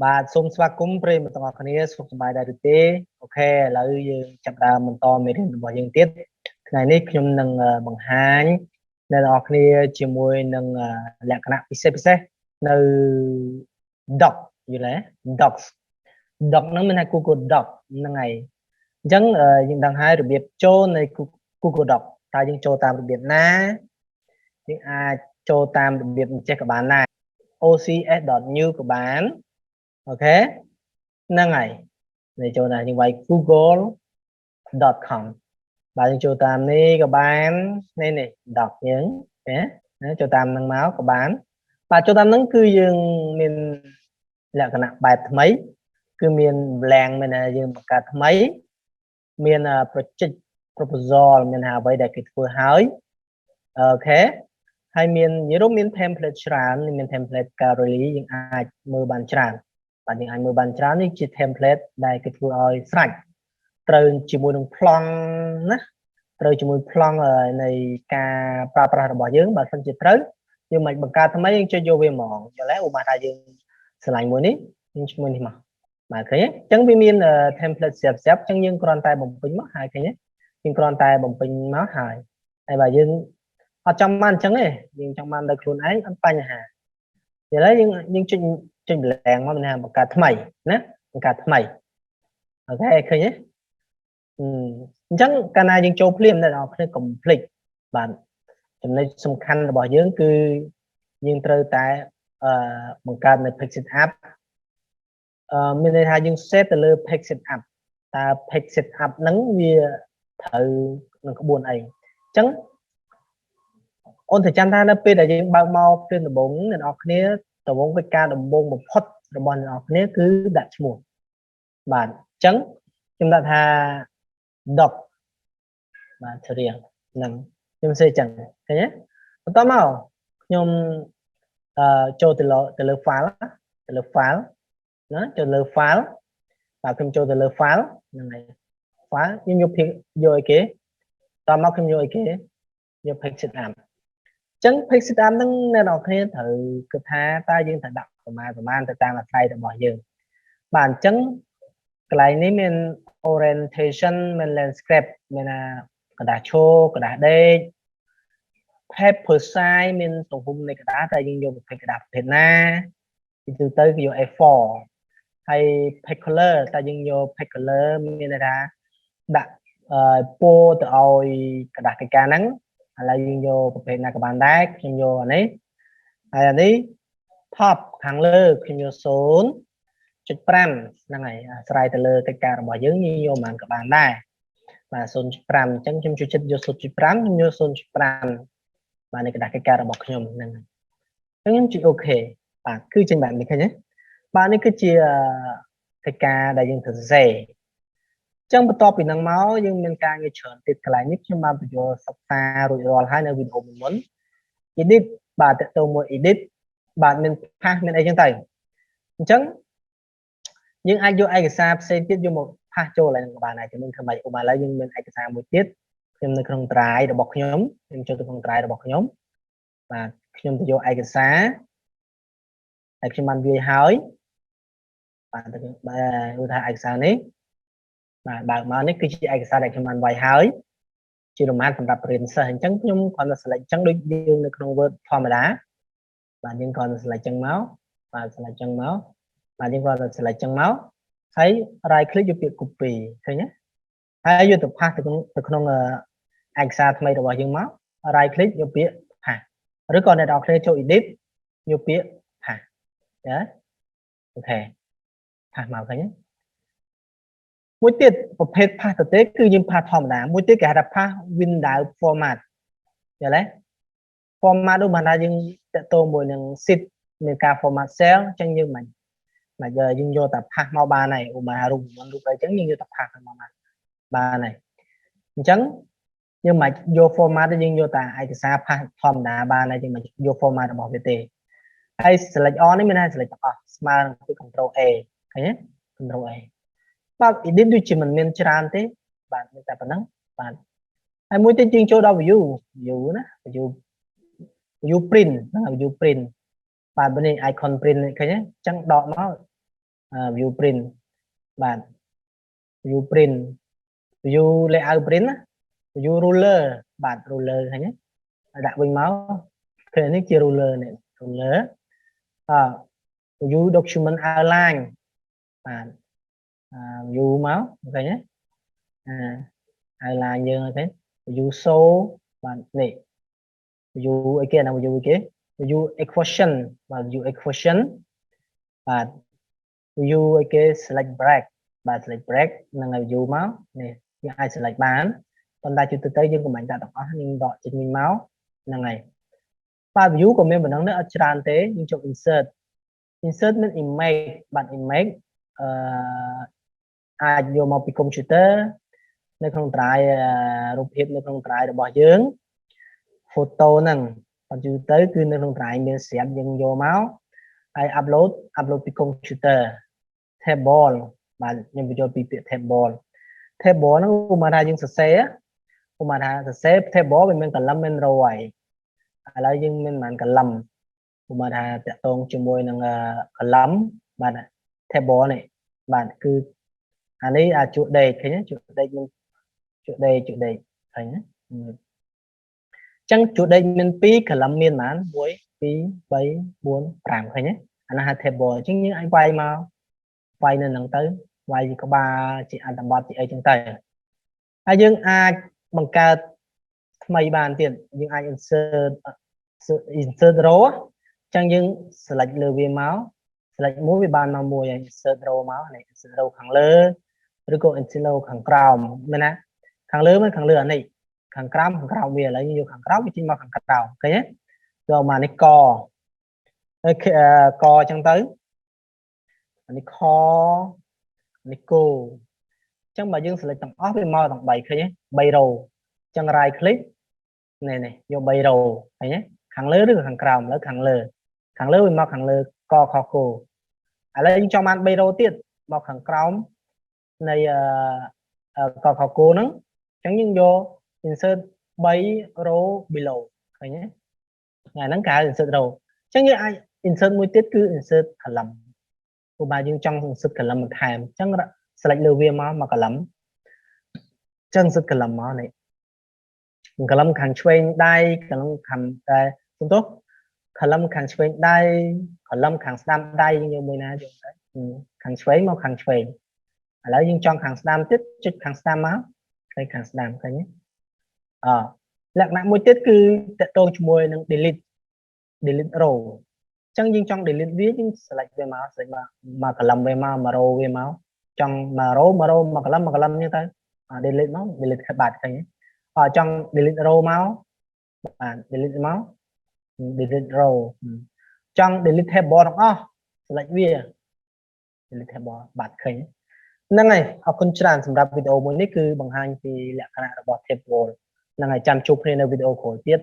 បាទសូមស្វាគមន៍ប្រិយមិត្តទាំងអស់គ្នាសុខសប្បាយដែរឬទេអូខេឥឡូវយើងចាប់ដើមបន្តមេរៀនរបស់យើងទៀតថ្ងៃនេះខ្ញុំនឹងបង្ហាញអ្នកទាំងអស់គ្នាជាមួយនឹងលក្ខណៈពិសេសនៅ doc យល់ទេ docs doc ហ្នឹងមានថា Google Doc ហ្នឹងហើយអញ្ចឹងយើងដឹងហើយរបៀបចូលនៃ Google Doc តើយើងចូលតាមរបៀបណាយើងអាចចូលតាមរបៀបអញ្ចេះក៏បានដែរ ocs.new ក៏បានអូខេហ្នឹងហើយនេះចូលតាមយើងវាយ google.com បាទយើងចូលតាមនេះក៏បាននេះ doc យើងណាចូលតាមហ្នឹងមកក៏បានបាទចូលតាមហ្នឹងគឺយើងមានលក្ខណៈបែបថ្មីគឺមាន blank មានថាយើងបង្កើតថ្មីមាន project proposal មានថាអ្វីដែលគេធ្វើហើយអូខេហើយមាននិយាយរួមមាន template ច្រើនមាន template ការ release យើងអាចមើលបានច្រើនបាទយើងអាចមើលបានច្រើននេះជា template ដែលគេធ្វើឲ្យស្រេចត្រូវជាមួយនឹង ប្លង់ណាត្រូវជាមួយប្លង់នៃការប្រើប្រាស់របស់យើងបើសិនជាត្រូវយើងមិនបង្កើតថ្មីយើងចុចយកវាហ្មងយល់ទេឧបមាថាយើងឆ្លាញ់មួយនេះយើងឈ្មោះនេះមកបាទឃើញទេអញ្ចឹងវាមាន template ស្រាប់អញ្ចឹងយើងគ្រាន់តែបំពេញមកហើយឃើញទេយើងគ្រាន់តែបំពេញមកហើយបើយើងអត់ចង់បានអញ្ចឹងទេយើងចង់បានដោយខ្លួនឯងអត់បញ្ហាឥឡូវយើងចុចម្លែងមកមានថាបង្កើតថ្មីណាបង្កើតថ្មីអូខេឃើញទេអញ្ចឹងកាលណាយើងចូលភ្លាមអ្នកនរគ្នា complete បាទចំណុចសំខាន់របស់យើងគឺយើងត្រូវតែបង្កើតនៅ page setup មានន័យថាយើង set ទៅលើ page setup តើ page setup ហ្នឹងវាត្រូវនឹងក្បួនអីអញ្ចឹងអូនត្រូវចាំថានៅពេលដែលយើងបើកមកពេលដំបូងអ្នកនរគ្នាដំបូងកិច្ចការដំបូងបំផុតរបស់អ្នកនរគ្នាគឺដាក់ឈ្មោះបាទអញ្ចឹងខ្ញុំដាក់ថា doc បាទច្រៀងហ្នឹងខ្ញុំសេអញ្ចឹងឃើញទេបន្តមកខ្ញុំចូលទៅលើ file ណាចូលលើ file បាទខ្ញុំចូលទៅលើ file ហ្នឹងហើយ file ខ្ញុំយកអីគេតមកខ្ញុំយកអីគេយក page setup អញ្ចឹង page setup ហ្នឹងអ្នកនរគ្នាត្រូវគិតថាតើយើងត្រូវដាក់ប្រមាណទៅតាមអាស្រ័យរបស់យើងបាទអញ្ចឹងកន្លែងនេះមាន orientation មាន landscape មានกระดาษឈរกระดาษដេក paper size មានទំហំនៃกระดาษតែយើងយកប្រភេទกระดาษប្រភេទណាទីទៅគឺយក A4 ហើយ page color តែយើងយក page color មានន័យថាដាក់ពណ៌ទៅឲ្យកระดาษកិច្ចការហ្នឹងឥឡូវយើងយកប្រភេទណាក៏បានដែរខ្ញុំយកអានេះហើយអានេះ top ខាងលើខ្ញុំយក 0.5 ហ្នឹងហើយអាស្រ័យទៅលើកិច្ចការរបស់យើងយកប៉ុន្មានក៏បានដែរបាទ 0.5 អញ្ចឹងខ្ញុំជួយចិត្តយក 0.5 ខ្ញុំយក 0.5 បាទនៃกระดาษកិច្ចការរបស់ខ្ញុំហ្នឹងអញ្ចឹងខ្ញុំជួយអូខេបាទគឺចេញបែបនេះឃើញទេបាទនេះគឺជាកិច្ចការដែលយើងត្រូវសរសេរអញ្ចឹងបន្ទាប់ពីហ្នឹងមកយើងមានការងារច្រើនទៀតកន្លែងនេះខ្ញុំបានបញ្ចូលសិក្សារួចរាល់ហើយនៅវីដេអូមុន edit បាទតើតើមួយ edit បាទមាន path មានអីចឹងទៅអញ្ចឹងយើងអាចយកឯកសារផ្សេងទៀតយកមក path ចូលឡើងក៏បានដែរជំនួសធ្វើម៉េចឧបមាឥឡូវយើងមានឯកសារមួយទៀតខ្ញុំនៅក្នុង drive របស់ខ្ញុំចូលទៅក្នុង drive របស់ខ្ញុំបាទខ្ញុំទៅយកឯកសារហើយខ្ញុំបានវាយហើយបាទឧទាហរណ៍ឯកសារនេះបាទបើកមកនេះគឺជាឯកសារដែលខ្ញុំបានវាយហើយជារមាត់សម្រាប់រៀនសិស្សអញ្ចឹងខ្ញុំគ្រាន់តែ select អញ្ចឹងដូចយើងនៅក្នុង Word ធម្មតាបាទយើងគ្រាន់តែ select អញ្ចឹងមកបាទ select អញ្ចឹងមកបាទយើងគ្រាន់តែ select អញ្ចឹងមកហើយ right click យកពាក្យ copy ឃើញទេហើយយកទៅ paste ទៅក្នុងឯកសារថ្មីរបស់យើងមក right click យកពាក្យ paste ឬក៏អ្នកនរគ្នាចូល edit យកពាក្យ paste ចាអូខេ paste មកឃើញទេមួយទៀតប្រភេទ paste ទៅទេគឺយើង paste ធម្មតាមួយទៀតគេហៅថា paste without format យល់ទេ format នោះបានថាយើងតទៅមួយនឹង sheet មានការ format cell អញ្ចឹងយើងមិនយើងយកតែ paste មកបានហើយឧបមារូបមន្តរូបអីអញ្ចឹងយើងយកតែ paste មកបានហើយអញ្ចឹងយើងមិនយក format ទេយើងយកតែឯកសារ paste ធម្មតាបានហើយយើងមិនយក format របស់វាទេហើយ select all នេះមានថា select ទាំងអស់ស្មើនឹង control A ឃើញទេ control A បាទ edit ដូចជាមិនមានច្រើនទេបាទមានតែប៉ុណ្ណឹងបាទហើយមួយទៀតយើងចូលដល់ view ណា view print ហ្នឹង view print បាទនេះ icon print ឃើញទេអញ្ចឹងដកមក view print បាទ view print view layout print view ruler បាទ ruler ឃើញទេដាក់វិញមកឃើញនេះជា ruler នេះ ruler view document outline បាទ view មកឃើញទេoutline យើងឃើញ view show បាទនេះ view អីគេណា view អីគេ view equation បាទ view equation បាទ view អីគេ select break បាទ select break នឹងឲ្យ view មកនេះយើងអាច select បានប៉ុន្តែជាទូទៅយើងកុំបាញ់ដាក់ទាំងអស់យើងដកចេញវិញមកហ្នឹងហើយបាទ view ក៏មានប៉ុណ្ណឹងដែរអត់ច្រើនទេយើងចុច insert មាន image បាទ image អាចយកមកពី computer នៅក្នុង drive រូបភាពនៅក្នុង drive របស់យើង photo ហ្នឹងបញ្ជូនទៅគឺនៅក្នុង drive មានស្រាប់យើងយកមកហើយ upload ពី computer table បាទខ្ញុំបញ្ចូលពីពាក្យ table ហ្នឹងឧបមាថាយើងសរសេរឧបមាថាសរសេរ table វាមាន column មាន row ហើយឥឡូវយើងមានប្រហែល column ឧបមាថាតាក់ទងជាមួយនឹង column បាទ table នេះបាទគឺអានេះជួរដេកឃើញជួរដេកមានជួរដេកឃើញណាអញ្ចឹងជួរដេកមាន2 column មានប៉ុន្មាន1 2 3 4 5ឃើញទេអានោះហៅ table អញ្ចឹងយើងអាចវាយមកវាយនៅហ្នឹងទៅវាយក្បាលជាអត្ថបទជាអីចឹងទៅហើយយើងអាចបង្កើតថ្មីបានទៀតយើងអាច insert row អញ្ចឹងយើង select លើវាមក select មួយវាបានមកមួយហើយ insert row មកនេះ insert row ខាងលើឬក៏ insert row ខាងក្រោមមែនណាខាងលើមិនខាងលើអានេះខាងក្រោមវាឥឡូវយើងយកខាងក្រោមវាចេញមកខាងក្រោមឃើញទេយកមកនេះកហើយកអញ្ចឹងទៅអានេះខនេះគោអញ្ចឹងបើយើង select ទាំងអស់វាមកទាំង3ឃើញទេ3 row អញ្ចឹង right click នេះយក3 row ឃើញទេខាងលើឬក៏ខាងក្រោមឥឡូវខាងលើវាមកខាងលើកខគោឥឡូវយើងចង់បាន3 row ទៀតមកខាងក្រោមនៃកខគោហ្នឹងអញ្ចឹងយើងយក insert 3 row below ឃើញទេហ្នឹងគេហៅ insert row អញ្ចឹងយើងអាច insert មួយទៀតគឺ insert column ព្រោះបើយើងចង់ insert column បន្ថែមអញ្ចឹង select លើវាមក column អញ្ចឹង insert column មកនេះ column ខាងឆ្វេងដៃ column ខាងតែសំទោស column ខាងឆ្វេងដៃ column ខាងស្ដាំដៃយើងយកមួយណាយកទៅខាងឆ្វេងមកខាងឆ្វេងឥឡូវយើងចង់ខាងស្ដាំទៀតចុចខាងស្ដាំមកឃើញខាងស្ដាំឃើញទេលក្ខណៈមួយទៀតគឺតកតងជាមួយនឹង delete row អញ្ចឹងយើងចង់ delete វាយើង select វាមក select មក column វាមក row វាមកចង់មក row មក column អញ្ចឹងទៅ delete មក delete បាត់ឃើញទេចង់ delete row មកបាទ delete មក delete row ចង់ delete table ទាំងអស់ select វា delete table បាត់ឃើញហ្នឹងហើយអរគុណច្រើនសម្រាប់វីដេអូមួយនេះគឺបង្ហាញពីលក្ខណៈរបស់ table ហ្នឹងហើយចាំជួបគ្នានៅវីដេអូក្រោយទៀត